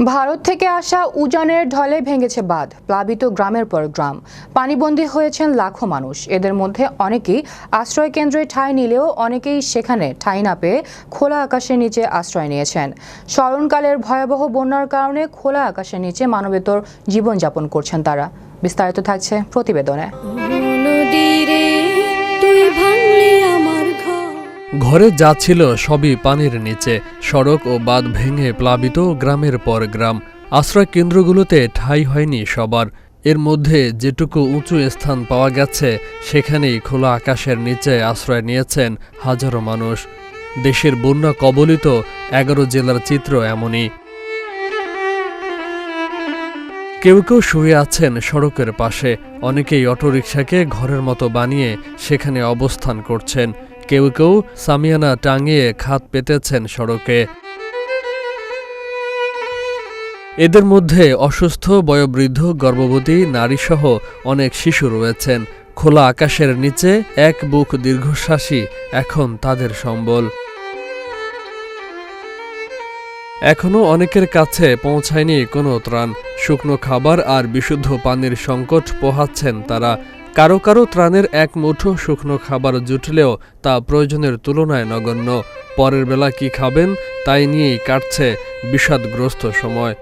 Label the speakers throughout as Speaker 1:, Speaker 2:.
Speaker 1: ভারত থেকে আসা উজানের ঢলে ভেঙেছে বাঁধ, প্লাবিত গ্রামের পর গ্রাম, পানিবন্দী হয়েছেন লাখো মানুষ। এদের মধ্যে অনেকেই আশ্রয় কেন্দ্রে ঠাঁই নিলেও অনেকেই সেখানে ঠাঁই না পেয়ে খোলা আকাশের নিচে আশ্রয় নিয়েছেন। স্মরণকালের ভয়াবহ বন্যার কারণে খোলা আকাশের নিচে মানবেতর জীবনযাপন করছেন তারা। বিস্তারিত থাকছে প্রতিবেদনে।
Speaker 2: ঘরে যা ছিল সবই পানির নিচে, সড়ক ও বাঁধ ভেঙে প্লাবিত গ্রামের পর গ্রাম। আশ্রয় কেন্দ্রগুলোতে ঠাঁই হয়নি সবার। এর মধ্যে যেটুকু উঁচু স্থান পাওয়া গেছে সেখানেই খোলা আকাশের নিচে আশ্রয় নিয়েছেন হাজারো মানুষ। দেশের বন্যা কবলিত 11 জেলার চিত্র এমনই। কেউ কেউ শুয়ে আছেন সড়কের পাশে, অনেকেই অটোরিকশাকে ঘরের মতো বানিয়ে সেখানে অবস্থান করছেন। কেউ কেউ সামিয়ানা টাঙিয়ে খাট পেতেছেন সড়কে। এদের মধ্যে অসুস্থ, বয়োবৃদ্ধ, গর্ভবতী নারীসহ অনেক শিশু রয়েছেন। খোলা আকাশের নিচে এক বুক দীর্ঘশ্বাসই এখন তাদের সম্বল। এখনও অনেকের কাছে পৌঁছায়নি কোনো ত্রাণ। শুকনো খাবার আর বিশুদ্ধ পানির সংকট পোহাচ্ছেন তারা। কারো কারো ত্রাণের এক মুঠো শুকনো খাবার জুটলেও তা প্রয়োজনের তুলনায় নগণ্য। পরের বেলা কি খাবেন তাই নিয়েই কাটছে বিষাদগ্রস্ত সময়।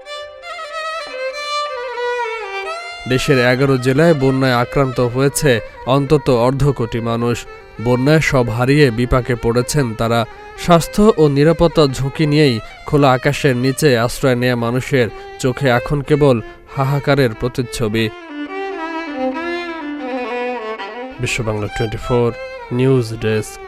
Speaker 2: দেশের 11 জেলায় বন্যায় আক্রান্ত হয়েছে অন্তত 1.5 কোটি মানুষ। বন্যায় সব হারিয়ে বিপাকে পড়েছেন তারা। স্বাস্থ্য ও নিরাপত্তার ঝুঁকি নিয়েই খোলা আকাশের নিচে আশ্রয় নেয়া মানুষের চোখে এখন কেবল হাহাকারের প্রতিচ্ছবি। বিশ্ব বাংলা 24 নিউজ ডেস্ক।